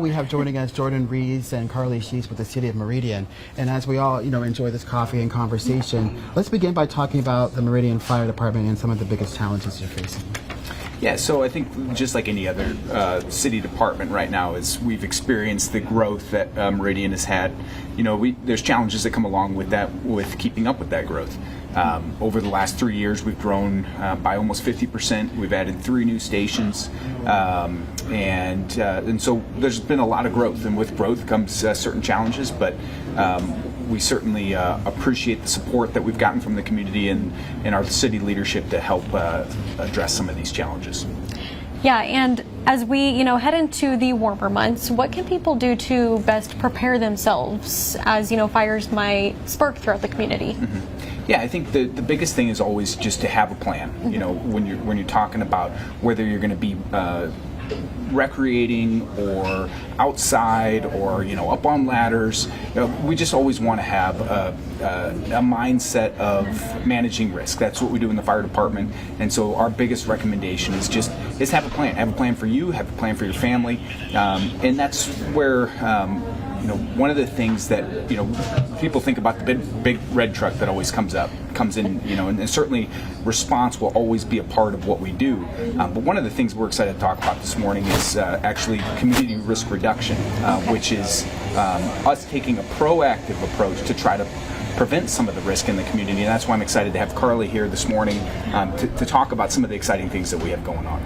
We have joining us Jordan Reese and Carly Sheets with the City of Meridian. And as we all, enjoy this coffee and conversation, let's begin by talking about the Meridian Fire Department and some of the biggest challenges you're facing. Yeah, so I think just like any other city department right now, is we've experienced the growth that Meridian has had. There's challenges that come along with that, with keeping up with that growth. Over the last 3 years, we've grown by almost 50%. We've added 3 new stations, and so there's been a lot of growth. And with growth comes certain challenges, but we certainly appreciate the support that we've gotten from the community and our city leadership to help address some of these challenges. Yeah, and as we, head into the warmer months, what can people do to best prepare themselves as, fires might spark throughout the community? Mm-hmm. Yeah, I think the biggest thing is always just to have a plan. Mm-hmm. When you're talking about whether you're going to be recreating or outside or up on ladders, we just always want to have a mindset of managing risk. That's what we do in the fire department, and so our biggest recommendation is have a plan. Have a plan for you. Have a plan for your family, and that's where. One of the things that people think about, the big red truck that always comes in, and certainly response will always be a part of what we do. But one of the things we're excited to talk about this morning is actually community risk reduction, which is us taking a proactive approach to try to prevent some of the risk in the community, and that's why I'm excited to have Carly here this morning to talk about some of the exciting things that we have going on.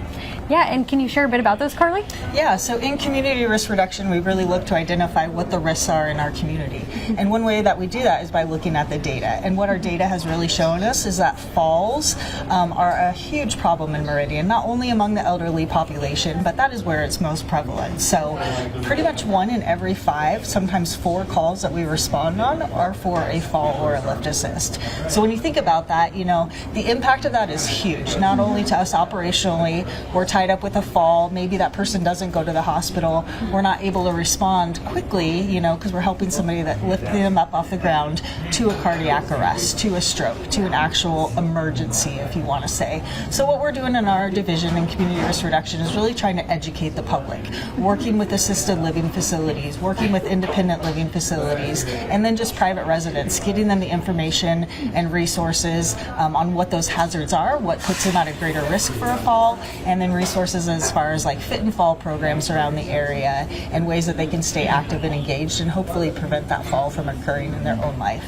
Yeah, and can you share a bit about those, Carly? Yeah, so in community risk reduction, we really look to identify what the risks are in our community. And one way that we do that is by looking at the data. And what our data has really shown us is that falls are a huge problem in Meridian, not only among the elderly population, but that is where it's most prevalent. So pretty much 1 in every 5, sometimes 4 calls that we respond on are for a fall or a lift assist. So when you think about that, the impact of that is huge, not only to us operationally. We're tied up with a fall, maybe that person doesn't go to the hospital, we're not able to respond quickly, because we're helping somebody that lift them up off the ground to a cardiac arrest, to a stroke, to an actual emergency, if you want to say. So what we're doing in our division in community risk reduction is really trying to educate the public, working with assisted living facilities, working with independent living facilities, and then just private residents, getting them the information and resources on what those hazards are, what puts them at a greater risk for a fall, and then resources as far as like fit and fall programs around the area and ways that they can stay active and engaged and hopefully prevent that fall from occurring in their own life.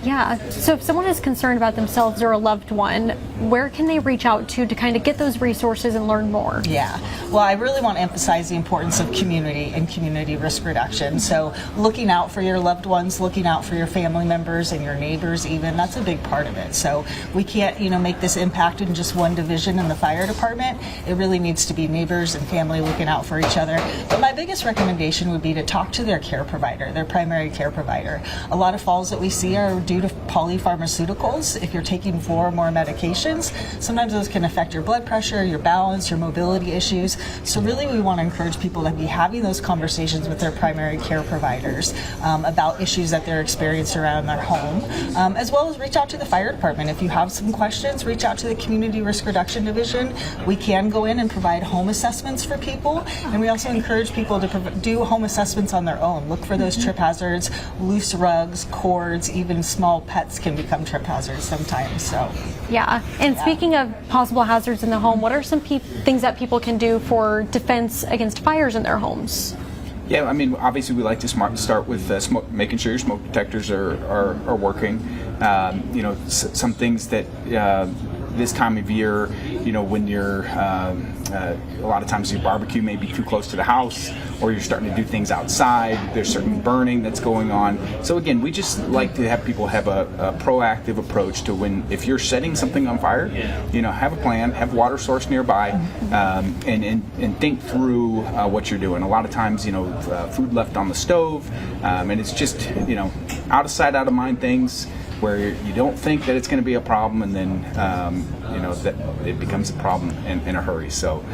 Yeah, so if someone is concerned about themselves or a loved one, where can they reach out to kind of get those resources and learn more? Yeah, well, I really want to emphasize the importance of community and community risk reduction. So looking out for your loved ones, looking out for your family members and your neighbors even, that's a big part of it. So we can't, make this impact in just one division in the fire department. It really needs to be neighbors and family looking out for each other. But my biggest recommendation would be to talk to their care provider, their primary care provider. A lot of falls that we see are due to polypharmaceuticals. If you're taking 4 or more medications, sometimes those can affect your blood pressure, your balance, your mobility issues. So really we want to encourage people to be having those conversations with their primary care providers about issues that they're experiencing around their home, as well as reach out to the fire department. If you have some questions, reach out to the Community Risk Reduction Division. We can go in and provide home assessments for people, and we also encourage people to do home assessments on their own. Look for those trip hazards, loose rugs, cords, even small pets can become trip hazards sometimes. So yeah, and speaking of possible hazards in the home, what are some things that people can do for defense against fires in their homes? Yeah, obviously we like to start with making sure your smoke detectors are working. Some things that this time of year, when you're a lot of times your barbecue may be too close to the house, or you're starting to do things outside, there's certain burning that's going on. So again, we just like to have people have a proactive approach to if you're setting something on fire, have a plan, have water source nearby, and think through what you're doing. A lot of times, food left on the stove, and it's just, out of sight, out of mind things where you don't think that it's going to be a problem, and then that it becomes a problem in a hurry. So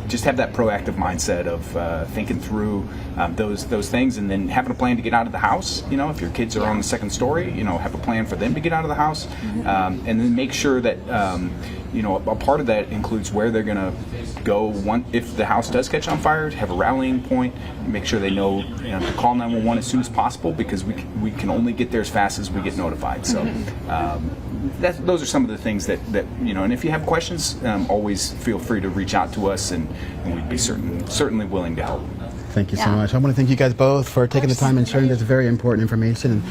just have that proactive mindset of thinking through those things, and then having a plan to get out of the house. If your kids are on the second story, have a plan for them to get out of the house, and then make sure that a part of that includes where they're going to go if the house does catch on fire, have a rallying point, make sure they know, to call 911 as soon as possible, because we can only get there as fast as we get notified. So those are some of the things that and if you have questions, always feel free to reach out to us, and we'd be certainly willing to help. Thank you so much. I want to thank you guys both for taking the time and sharing this very important information. And